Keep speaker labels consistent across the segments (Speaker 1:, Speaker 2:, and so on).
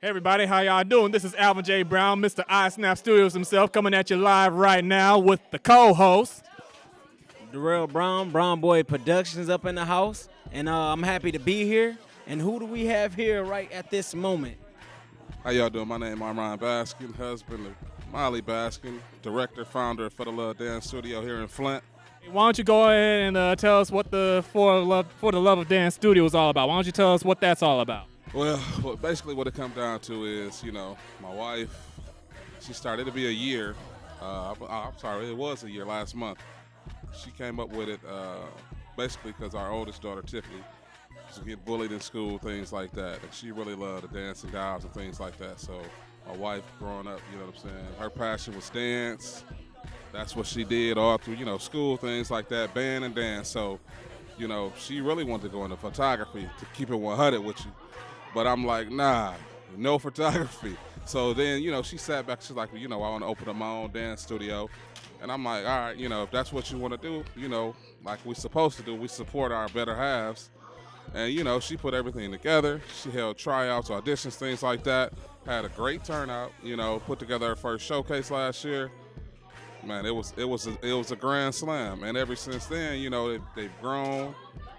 Speaker 1: Hey everybody, how y'all doing? This is Alvin J. Brown, Mr. iSnap Studios himself, coming at you live right now with the co-host.
Speaker 2: Darrell Brown, Brown Boy Productions up in the house, and I'm happy to be here. And who do we have here right at this moment?
Speaker 3: How y'all doing? My name is Armond Baskin, husband of Molly Baskin, director, founder of For the Love Dance Studio here in Flint.
Speaker 1: Why don't you go ahead and tell us what the For the Love of Dance Studio is all about? Why don't you tell us what that's all about?
Speaker 3: Well, basically what it comes down to is, my wife, she started to be a year. I'm sorry, it was a year last month. She came up with it basically because our oldest daughter, Tiffany, used to get bullied in school, things like that. And she really loved the dancing dolls and things like that. So my wife growing up, you know what I'm saying, her passion was dance. That's what she did all through, school, things like that, band and dance. So, she really wanted to go into photography, to keep it 100 with you. But I'm like, nah, no photography. So then, she sat back. She's like, I want to open up my own dance studio. And I'm like, all right, if that's what you want to do, like we're supposed to do, we support our better halves. And, she put everything together. She held tryouts, auditions, things like that. Had a great turnout, put together her first showcase last year. Man, it was a grand slam. And ever since then, they've grown.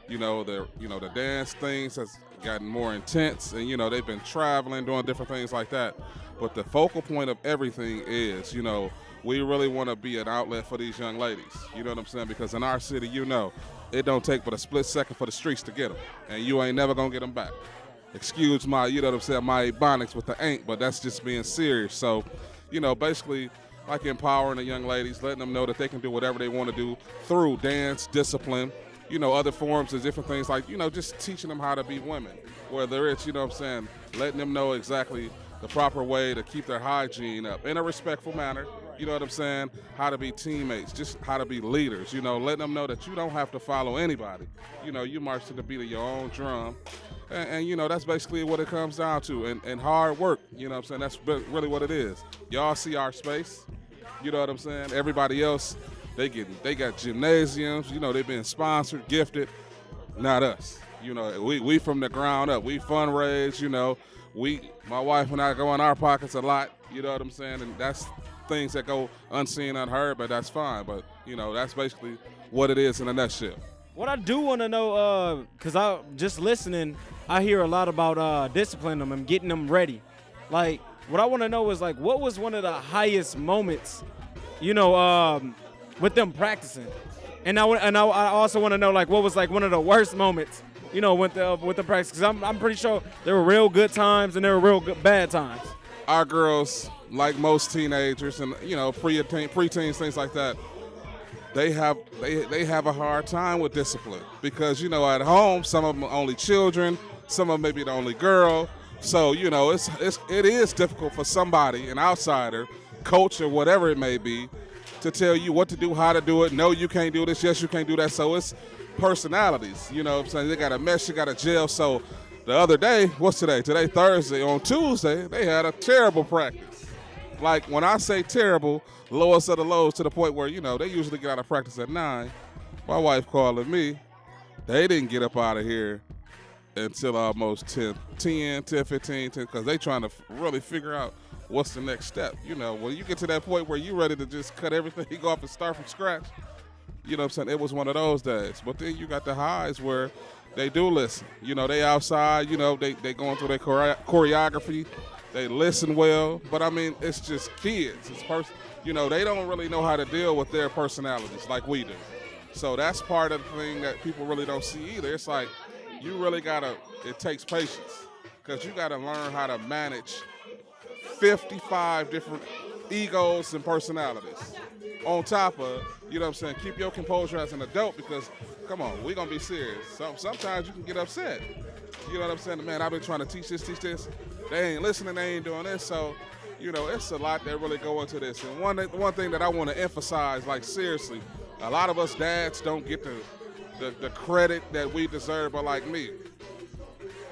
Speaker 3: The dance things has gotten more intense, and they've been traveling, doing different things like that. But the focal point of everything is, we really want to be an outlet for these young ladies. You know what I'm saying? Because in our city, it don't take but a split second for the streets to get them, and you ain't never gonna get them back. Excuse my, my ebonics with the ain't, but that's just being serious. So, basically, like empowering the young ladies, letting them know that they can do whatever they want to do through dance, discipline, other forms of different things like, just teaching them how to be women. Whether it's, letting them know exactly the proper way to keep their hygiene up in a respectful manner, how to be teammates, just how to be leaders, letting them know that you don't have to follow anybody. You march to the beat of your own drum. And that's basically what it comes down to, and hard work, that's really what it is. Y'all see our space, everybody else, they got gymnasiums, they've been sponsored, gifted, not us. We from the ground up, we fundraise, my wife and I go in our pockets a lot, and that's things that go unseen, unheard, but that's fine. But, that's basically what it is in a nutshell.
Speaker 2: What I do want to know, because I just listening, I hear a lot about disciplining them and getting them ready. Like, what I want to know is, like, what was one of the highest moments, with them practicing? And I also want to know, like, what was, like, one of the worst moments, with the practice? Because I'm pretty sure there were real good times and there were real good bad times.
Speaker 3: Our girls, like most teenagers and, preteens, things like that, they have a hard time with discipline because, at home, some of them are only children, some of them may be the only girl. So, it is difficult for somebody, an outsider, coach or whatever it may be, to tell you what to do, how to do it. No, you can't do this. Yes, you can't do that. So it's personalities. They got a mess, you got a jail. So the other day, what's today? Today, Thursday. On Tuesday, they had a terrible practice. Like, when I say terrible, lowest of the lows, to the point where, they usually get out of practice at 9. My wife calling me. They didn't get up out of here until almost 10, 15, because they trying to really figure out what's the next step. When you get to that point where you're ready to just cut everything off and start from scratch, it was one of those days. But then you got the highs where they do listen. They outside, they going through their choreography. They listen well. But, it's just kids. It's they don't really know how to deal with their personalities like we do. So that's part of the thing that people really don't see either. It's like you really it takes patience because you got to learn how to manage 55 different egos and personalities. On top of, keep your composure as an adult because, come on, we're going to be serious. Sometimes you can get upset. Man, I've been trying to teach this. They ain't listening, they ain't doing this. So, it's a lot that really go into this. And one thing that I want to emphasize, like, seriously, a lot of us dads don't get the credit that we deserve, but like me.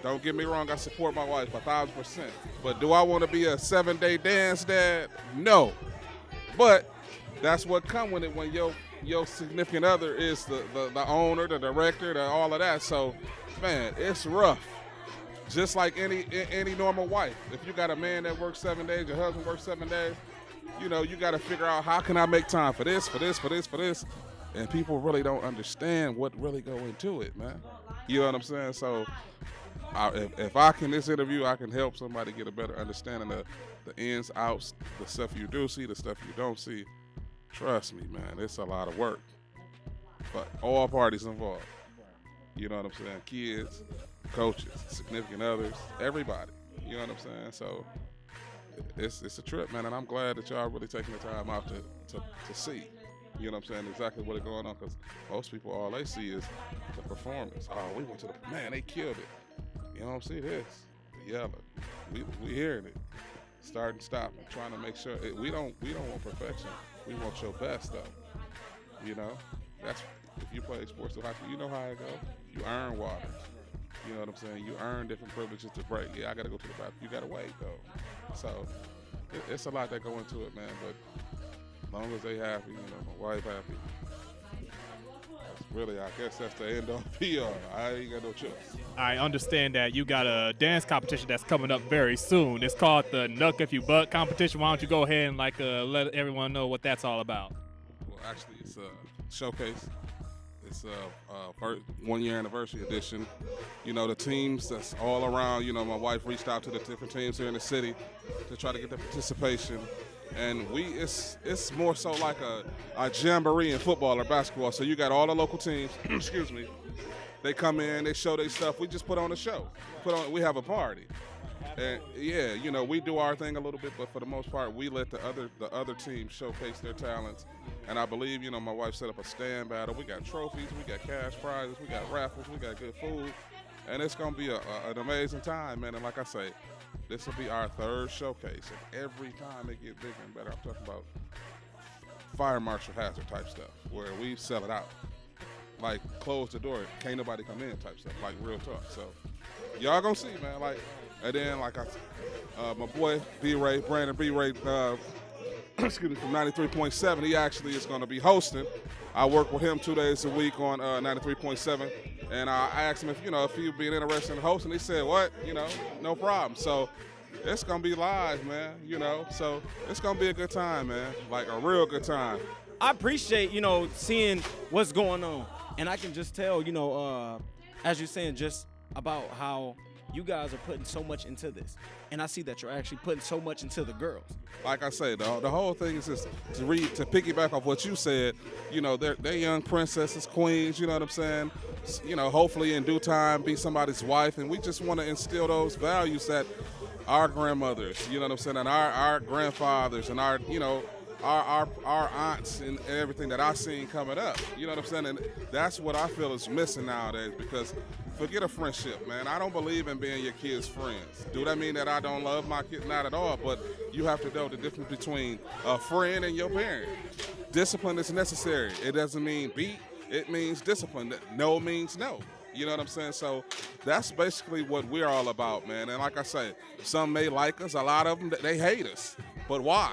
Speaker 3: Don't get me wrong, I support my wife 1,000%. But do I want to be a 7-day dance dad? No. But that's what come with it when your significant other is the owner, the director, all of that. So, man, it's rough. just like any normal wife. If you got a man that works 7 days, your husband works 7 days, you know, you got to figure out how can I make time for this, for this, for this, for this. And people really don't understand what really go into it, man. You know what I'm saying? So if I can, this interview, I can help somebody get a better understanding of the ins, outs, the stuff you do see, the stuff you don't see. Trust me, man, it's a lot of work. But all parties involved. You know what I'm saying? Kids, coaches, significant others, everybody. You know what I'm saying? So it's a trip, man, and I'm glad that y'all really taking the time out to see. You know what I'm saying? Exactly what is going on, because most people, all they see is the performance. Oh, we went to man, they killed it. You don't see this. The yelling. We hearing it. Start and stop and trying to make sure we don't want perfection. We want your best though. You know? That's if you play sports to high school, you know how it go. You earn water. You know what I'm saying? You earn different privileges to break. Yeah, I gotta go to the bathroom. You gotta wait though. So it's a lot that go into it, man. But as long as they happy, you know, my wife happy. That's really, I guess that's the end of PR. I ain't got no choice.
Speaker 1: I understand that you got a dance competition that's coming up very soon. It's called the Knuck If You Buck competition. Why don't you go ahead and let everyone know what that's all about?
Speaker 3: Well, actually, it's a showcase. It's a 1 year anniversary edition. You know, the teams that's all around, you know, my wife reached out to the different teams here in the city to try to get the participation. And it's more so like a jamboree in football or basketball. So you got all the local teams, excuse me, they come in, they show their stuff. We just put on a show. We have a party. And yeah, you know, we do our thing a little bit, but for the most part, we let the other teams showcase their talents. And I believe, you know, my wife set up a stand battle. We got trophies, we got cash prizes, we got raffles, we got good food, and it's gonna be an amazing time, man. And like I say, this will be our third showcase, and every time it gets bigger and better. I'm talking about fire marshal hazard type stuff, where we sell it out, like close the door, can't nobody come in type stuff, like real talk. So y'all gonna see, man. Like, and then like my boy B-Ray, Brandon B-Ray, excuse me, from 93.7, he actually is going to be hosting. I work with him 2 days a week on 93.7, and I asked him if he'd be interested in hosting. He said, what? You know, no problem. So it's going to be live, man, you know. So it's going to be a good time, man, like a real good time.
Speaker 2: I appreciate, you know, seeing what's going on. And I can just tell, you know, as you're saying, just about how you guys are putting so much into this. And I see that you're actually putting so much into the girls.
Speaker 3: Like I say, the whole thing is just to piggyback off what you said, you know, they're young princesses, queens, you know what I'm saying? You know, hopefully in due time be somebody's wife. And we just want to instill those values that our grandmothers, you know what I'm saying, and our grandfathers and our, you know, our aunts and everything that I've seen coming up. You know what I'm saying? And that's what I feel is missing nowadays, because forget a friendship, man. I don't believe in being your kid's friends. Do that mean that I don't love my kid? Not at all, but you have to know the difference between a friend and your parent. Discipline is necessary. It doesn't mean beat. It means discipline. No means no. You know what I'm saying? So that's basically what we're all about, man. And like I say, some may like us. A lot of them, they hate us. But why?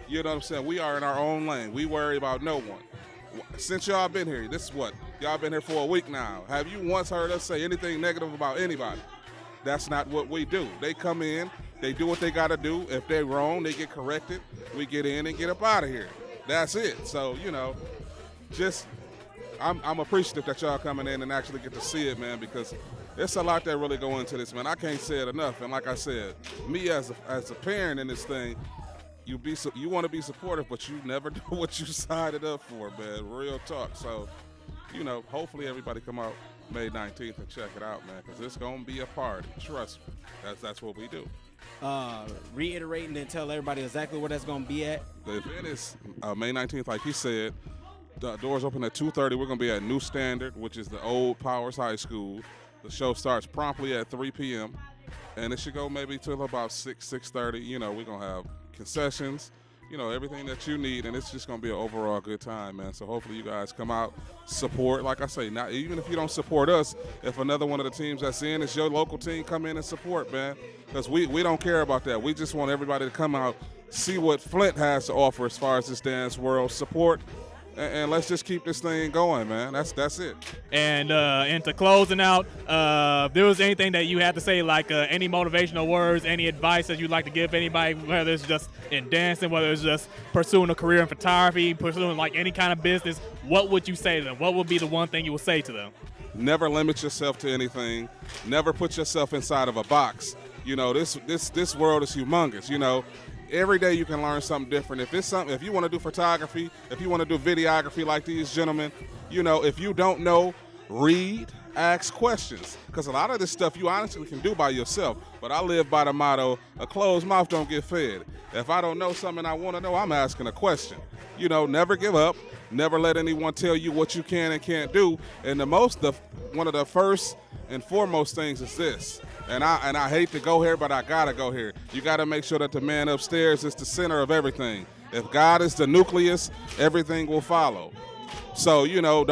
Speaker 3: You know what I'm saying? We are in our own lane. We worry about no one. Since y'all been here, this is what? Y'all been here for a week now. Have you once heard us say anything negative about anybody? That's not what we do. They come in, they do what they got to do. If they're wrong, they get corrected. We get in and get up out of here. That's it. So, you know, just I'm appreciative that y'all coming in and actually get to see it, man, because it's a lot that really go into this, man. I can't say it enough. And like I said, me as a parent in this thing, you want to be supportive, but you never do what you signed up for, man. Real talk. So, you know, hopefully everybody come out May 19th and check it out, man, because it's going to be a party. Trust me. That's what we do.
Speaker 2: Reiterate and then tell everybody exactly where that's going to be at.
Speaker 3: The event is May 19th, like he said. The doors open at 2:30. We're going to be at New Standard, which is the old Powers High School. The show starts promptly at 3 p.m., and it should go maybe till about 6:30. You know, we're going to have concessions, you know, everything that you need, and it's just going to be an overall good time, man. So hopefully you guys come out, support. Like I say, not even if you don't support us, if another one of the teams that's in is your local team, come in and support, man, because we don't care about that. We just want everybody to come out, see what Flint has to offer as far as this dance world, support, and let's just keep this thing going, man. That's it.
Speaker 1: And to closing out, if there was anything that you had to say, like any motivational words, any advice that you'd like to give anybody, whether it's just in dancing, whether it's just pursuing a career in photography, pursuing like any kind of business, what would you say to them? What would be the one thing you would say to them?
Speaker 3: Never limit yourself to anything. Never put yourself inside of a box. You know, this world is humongous. You know, every day you can learn something different. If you want to do photography, if you want to do videography like these gentlemen, you know, if you don't know, read, ask questions. Because a lot of this stuff you honestly can do by yourself. But I live by the motto, a closed mouth don't get fed. If I don't know something I want to know, I'm asking a question. You know, never give up. Never let anyone tell you what you can and can't do. And one of the first and foremost things is this. And I hate to go here, but I gotta go here. You gotta make sure that the man upstairs is the center of everything. If God is the nucleus, everything will follow. So, you know,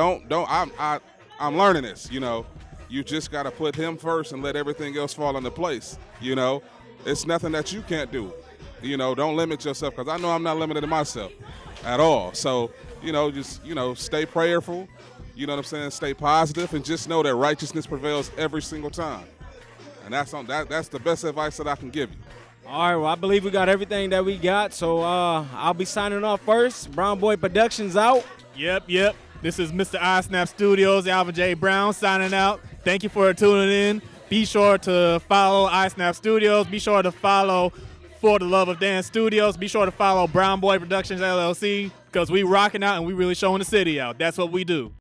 Speaker 3: I'm learning this, you know. You just gotta put him first and let everything else fall into place. You know, it's nothing that you can't do. You know, don't limit yourself, because I know I'm not limited to myself at all. So, you know, just, you know, stay prayerful, you know what I'm saying, stay positive, and just know that righteousness prevails every single time. And that's the best advice that I can give you.
Speaker 2: All right, well, I believe we got everything that we got, so I'll be signing off first. Brown Boy Productions out.
Speaker 1: Yep. This is Mr. iSnap Studios, Alvin J. Brown signing out. Thank you for tuning in. Be sure to follow iSnap Studios. Be sure to follow For the Love of Dance Studios. Be sure to follow Brown Boy Productions LLC, because we rocking out and we really showing the city out. That's what we do.